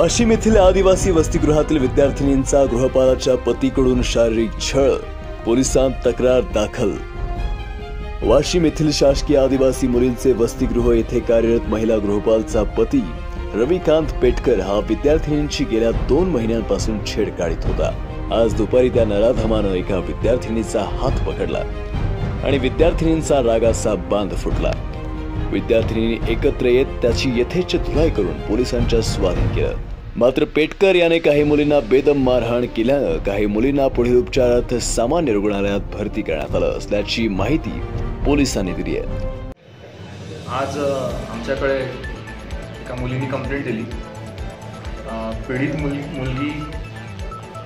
वाशिम येथील आदिवासी वसतिगृहातील विद्यार्थिनींचा गृहपालाच्या पतीकडून शारीरिक छळ, पोलिसांत तक्रार दाखल। वाशिम येथील शासकीय आदिवासी मुलींचे वसतिगृह येथे कार्यरत महिला गृहपालचा पती रविकांत पेटकर हा विद्यार्थिनींची गेल्या 2 महिन्यांपासून छेड काढत होता। आज दुपारी त्या नराधमानं एका विद्यार्थिनीचा हात पकडला आणि विद्यार्थिनींचा रागाचा बांध फुटला। विद्यार्थिनींनी एकत्र येत त्याची यथेच्छ धुलाई करून पोलिसांच्या स्वाधीन केलं। मात्र पेटकर याने काही मुलींना बेदम मारहाण केल्यानं काही मुलींना पुढील उपचारार्थ सामान्य रुग्णालयात भरती करण्यात आलं असल्याची माहिती पोलिसांनी दिली आहे। आज आमच्याकडे एका मुलीने कंप्लेंट दिली। पीडित मुलगी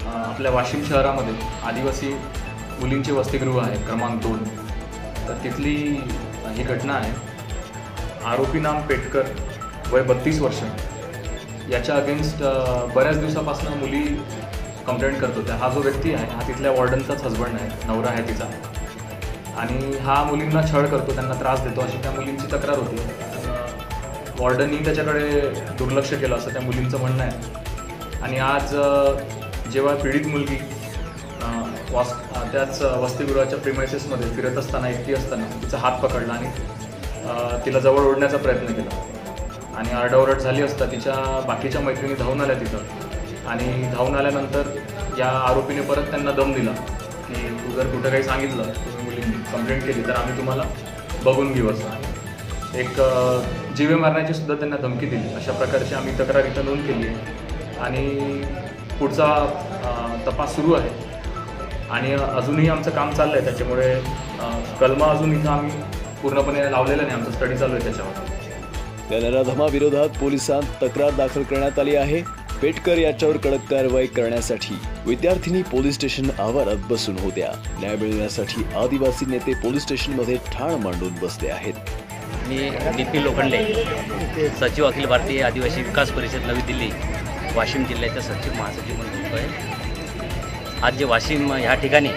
आपल्या वाशिम शहरामध्ये आदिवासी मुलींचे वसतिगृह आहे क्रमांक 2, तर तिथली ही घटना आहे। आरोपी नाम पेटकर, वय 32 वर्ष, याच्या अगेन्स्ट बऱ्याच दिवसापासून मुली कंप्लेंट करत होत्या। हा जो व्यक्ती आहे हा तिथल्या वॉर्डनचाच हजबंड आहे, नवरा आहे तिचा, आणि हा मुलींना छळ करतो, त्यांना त्रास देतो अशी त्या मुलींची तक्रार होती। वॉर्डननी त्याच्याकडे दुर्लक्ष केलं असं त्या मुलींचं म्हणणं आहे। आणि आज जेव्हा पीडित मुलगी त्याच वसतिगृहाच्या प्रिमायसेसमध्ये फिरत असताना, एकटी असताना तिचा हात पकडला आणि तिला जवळ ओढण्याचा प्रयत्न केला आणि आरडाओरड झाली असता तिच्या बाकीच्या मैत्रिणी धावून आल्या तिथं। आणि धावून आल्यानंतर या आरोपीने परत त्यांना दम दिला की तू जर कुठं काही सांगितलं, तुम्ही मुलींनी कंप्लेंट केली तर आम्ही तुम्हाला बघून घेऊ असं एक जीवे मारण्याची सुद्धा त्यांना धमकी दिली। अशा प्रकारची आम्ही तक्रार इथं नोंद केली आहे आणि पुढचा तपास सुरू आहे आणि अजूनही आमचं काम चाललं आहे। त्याच्यामुळे कलमा अजून इथं आम्ही पूर्णपणे लावलेला नाही, आमचा स्टडी चालू आहे त्याच्यावर। त्या नराधमा विरोधात पोलिसांत तक्रार दाखल करण्यात आली आहे। पेटकर याच्यावर कडक कारवाई करण्यासाठी विद्यार्थिनी पोलीस स्टेशन आवारात बसून होत्या। न्याय मिळण्यासाठी आदिवासी नेते पोलीस स्टेशनमध्ये ठाण मांडून बसले आहेत। मी डीपी लोखंडे, सचिव अखिल भारतीय आदिवासी विकास परिषद नवी दिल्ली, वाशिम जिल्ह्याचा सचिव महासचिव म्हणून बोलतो आहे। आज जे वाशिम ह्या ठिकाणी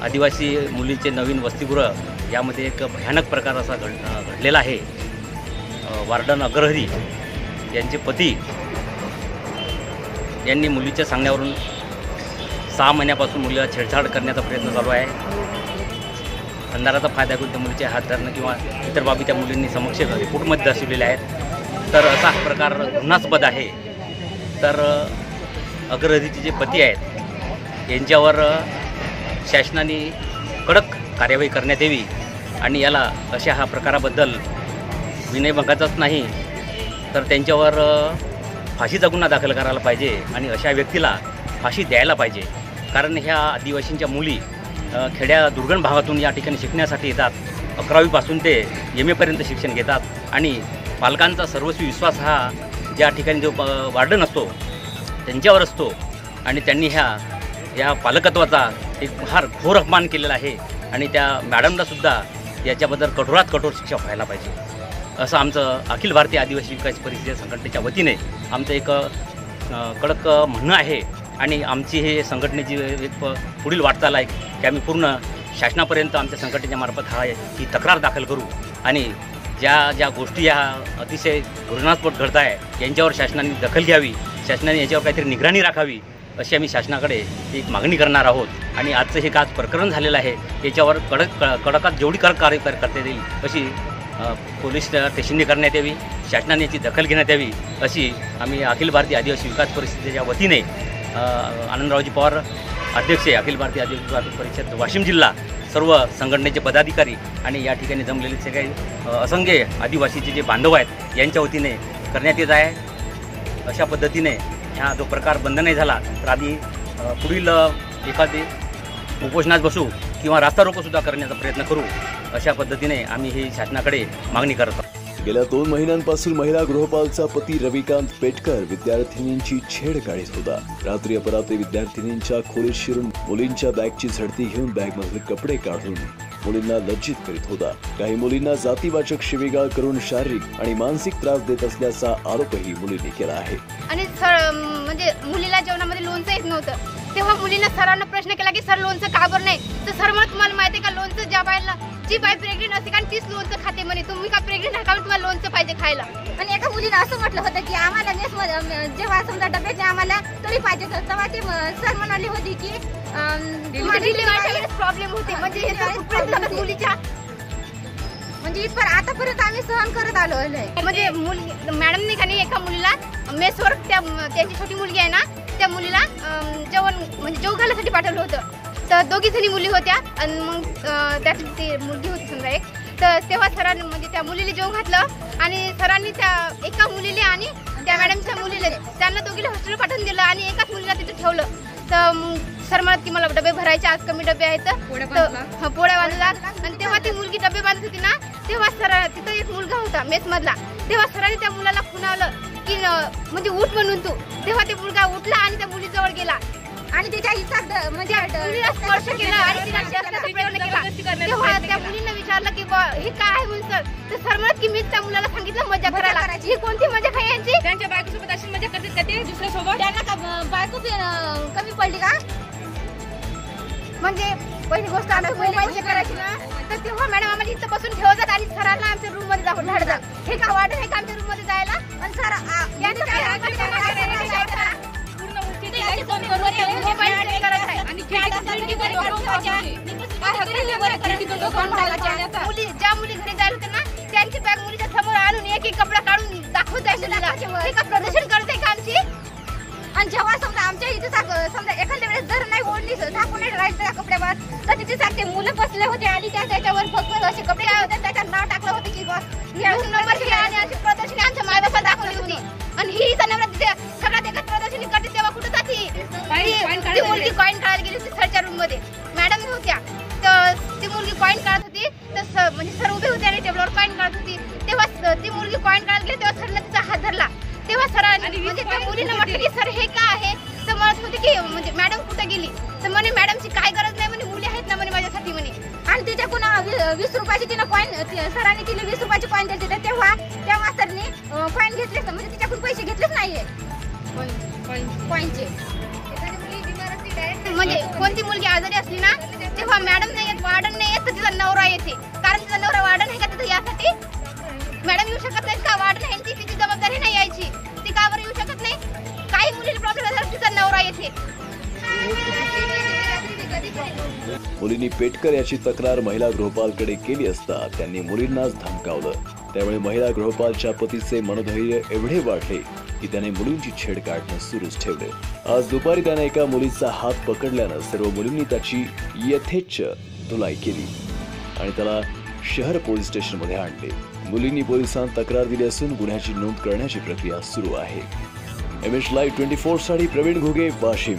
आदिवासी मुलींचे नवीन वसतिगृह यामध्ये एक भयानक प्रकार असा घडलेला आहे। वार्डन अग्रहरी यांचे पती यांनी मुलीच्या सांगण्यावरून 6 महिन्यापासून मुलीला छेडछाड करण्याचा प्रयत्न चालू आहे। अंधाराचा फायदा घेऊन त्या मुलीचे हात धरणं किंवा इतर बाबी त्या मुलींनी समक्ष रिपोर्टमध्ये दर्शवलेल्या आहेत। तर असा प्रकार गुन्हास्पद आहे। तर अग्रहरीचे जे पती आहेत यांच्यावर शासनाने कडक कार्यवाही करण्यात यावी आणि याला अशा हा प्रकाराबद्दल विनयभंगाचाच नाही तर त्यांच्यावर फाशीचा गुन्हा दाखल करायला पाहिजे आणि अशा व्यक्तीला फाशी द्यायला पाहिजे। कारण ह्या आदिवासींच्या मुली खेड्या दुर्गम भागातून या ठिकाणी शिकण्यासाठी येतात। 11वी पासून ते MA पर्यंत शिक्षण घेतात आणि पालकांचा सर्वस्वी विश्वास हा ज्या ठिकाणी जो वार्डन असतो त्यांच्यावर असतो आणि त्यांनी या पालकत्वाचा एक फार घोर अपमान केलेला आहे आणि त्या मॅडमलासुद्धा याच्याबद्दल कठोरात कठोर शिक्षा व्हायला पाहिजे असं आमचं अखिल भारतीय आदिवासी विकास परिषद संघटनेच्या वतीने आमचं एक कडक म्हणणं आहे। आणि आमची हे संघटनेची एक पुढील वाटचाल आहे की आम्ही पूर्ण शासनापर्यंत आमच्या संघटनेच्या मार्फत ही तक्रार दाखल करू आणि ज्या गोष्टी या अतिशय घृणास्पद घडत आहे यांच्यावर शासनाने दखल घ्यावी, शासनाने याच्यावर काहीतरी निगराणी राखावी अशी आम्ही शासनाकडे एक मागणी करणार आहोत। आणि आजचं हे प्रकरण झालेलं आहे याच्यावर कडकात जेवढी कारवाई करता येईल अशी पोलीस स्टेशनने करण्यात यावी, शासनाने याची दखल घेण्यात यावी अशी आम्ही अखिल भारतीय आदिवासी विकास परिषदेच्या वतीने आनंदरावजी पवार अध्यक्ष अखिल भारतीय आदिवासी विकास परिषद वाशिम जिल्हा, सर्व संघटनेचे पदाधिकारी आणि या ठिकाणी जमलेले सगळे असंख्य आदिवासीचे जे बांधव आहेत यांच्या वतीने करण्यात येत आहे। अशा पद्धतीने हा जो प्रकार बंद नाही झाला तर आम्ही पुढील एखादी उपोषणास बसू किंवा रास्ता रोकोसुद्धा करण्याचा प्रयत्न करू अशा पद्धतीने आम्ही ही शासनाकडे मागणी करत आहोत। गेल्या 2 महिन्यांपासून महिला गृहपालचा पती रविकांत पेटकर विद्यार्थिनींची छेड काढत होता। रात्री अपरात्री विद्यार्थिनींच्या खोलीत शिरून मुलींच्या बॅगची झडती घेऊन बॅगमधले कपडे काढून मुलींना लज्जित करीत होता। काही मुलींना जातीवाचक शिवीगाळ करून शारीरिक आणि मानसिक त्रास देत असल्याचा आरोपही मुलींनी केला आहे। आणि म्हणजे मुलीला जेवणामध्ये लोणचं येत नव्हतं तेव्हा मुलीने सरांना प्रश्न केला की सर लोणचं का बरं नाही, तर सर म्हणत तुम्हाला माहिती आहे का लोणचं ज्या बायला जी बाई प्रेग्नेंट असते कारण तीच लोणचं खाते म्हणे. तुम्ही का प्रेग्नेंट आहे का तुम्हाला लोणचं पाहिजे खायला. आणि एका मुलीनं असं म्हटलं होतं की आम्हाला मेसमध्ये जेव्हा समजा डब्याचे आम्हाला तरी पाहिजे तेव्हा ते सर म्हणाली होती की प्रॉब्लेम होते म्हणजे हे तर कुठपर्यंत जातात मुलीच्या. म्हणजे इथपर्यंत आतापर्यंत आम्ही सहन करत आलो आहे. म्हणजे मुलगी मॅडमने का नाही एका मुलीला मेसवर त्यांची छोटी मुलगी आहे ना त्या मुलीला जेवण म्हणजे जेव घालण्यासाठी पाठवलं होतं. तर दोघी जणी मुली होत्या आणि मग त्यातली ती मुलगी होती समजा एक. तर तेव्हा सरांनी म्हणजे त्या मुलीला जेवण घातलं आणि सरांनी त्या एका मुलीला आणि त्या मॅडमच्या मुलीला त्यांना दोघीला हॉस्टेलला पाठवून दिलं आणि एकाच मुलीला तिथे ठेवलं. तर सर म्हणत की मला डबे भरायचे आज कमी डबे आहेत तर पोळ्या बांधतात. आणि तेव्हा ती मुलगी डबे बांधत होती ना तेव्हा सर तिथं एक मुलगा होता मेसमधला. तेव्हा सरांनी त्या मुलाला खुणावलं की म्हणजे उठ म्हणून तू. तेव्हा ते मुलगा उठला आणि त्या मुलीजवळ गेला आणि त्याच्या हिसाब म्हणजे मुलीला स्पर्श केला आणि तिला शस्त्राचा प्रयत्न केला. तेव्हा त्या मुलीनं विचारलं की हे काय आहे म्हणून सर. तर सर म्हणत की मीच त्या मुलाला सांगितलं मजा करायला. ही कोणती मजा काय यांची. त्यांच्या बायकोसोबत अशी मजा करतात का ते दुसऱ्यासोबत. त्यांना बायको कमी पडली का. म्हणजे पहिली गोष्ट आम्ही मोबाईलची करायची ना तर तेव्हा मॅडम आम्हाला इथं बसून ठेवतात आणि सरांना आमच्या रूम मध्ये दाखवून धाडतात. हे का वाटत आहे का आमच्या रूम मध्ये जायला. आणि सर ज्या मुली घरी जायला होते ना त्यांची बॅग मुलीच्या समोर आणून एक एक कपडा काढून दाखवत जायचं. प्रदर्शन करते का आमची. आणि जेव्हा समजा आमच्या इथे समजा एखाद्या वेळेस जर नाही ओढली झाकून राहायचं त्या कपड्यावर तर तिथे सारखे मुलं बसले होते आणि त्याच्यावर फक्त असे कपडे होते त्याच्यात नाव टाकलं होतं की बस नंबर घ्या आणि अशी प्रदर्शनी आमच्या मायबापा दाखवली होती. आणि ही नवरा तिथे सगळ्यात एकच प्रदर्शनी करते तेव्हा कुठे जाते ती मुलगी कॉईन काढायला गेली होती सरच्या रूम मध्ये. मॅडम होत्या तर ती मुलगी कॉईन काढत होती तर म्हणजे सर उभे होते आणि टेबलवर कॉईन काढत होती. तेव्हा ती मुलगी कॉईन काढायला गेली तेव्हा सरने तिचा हात धरला. तेव्हा सरांनी म्हणजे त्या मुलीनं म्हटलं की सर हे काय आहे. तर म्हणत होते की म्हणजे मॅडम कुठे गेली. तर म्हणे मॅडमची काय गरज नाही म्हणे मुली आहेत ना म्हणे माझ्यासाठी म्हणे. आणि तिच्याकडून 20 रुपयाची तिनं कॉईन सरांनी तिला 20 रुपयाची कॉईन दिली तेव्हा त्या मास्तरने कॉईन घेतलेच म्हणजे तिच्याकडून पैसे घेतलेच नाहीये कॉईनचे. म्हणजे कोणती मुलगी आजारी असली ना तेव्हा मॅडम नाही येत वार्डन नाही येत तर तिचा नवरा येते. कारण तिचा नवरा वार्डन आहे का तिथं यासाठी. मॅडम येऊ शकत नाहीत का वार्डन आहे तिची जबाबदारी नाही यायची. ती का बरं येऊ शकत नाही. काही मुलीला प्रॉब्लेम झाला तिचा नवरा येते. मुलींनी पेटकर याची तक्रार महिला गृहपालकडे केली असता त्यांनी मुलींनाच धमकावलं. त्यामुळे महिला गृहपालच्या पतीचे मनोधैर्य एवढे वाढले की त्याने मुलींची छेड काढणं सुरूच ठेवले. आज दुपारी त्याने एका मुलीचा हात पकडल्यानं सर्व मुलींनी त्याची यथेच्छ धुलाई केली आणि त्याला शहर पोलीस स्टेशनमध्ये आणले. मुलींनी पोलिसांत तक्रार दिली असून गुन्ह्याची नोंद करण्याची प्रक्रिया सुरू आहे. MS Live 24 साठी प्रवीण घुगे, वाशिम.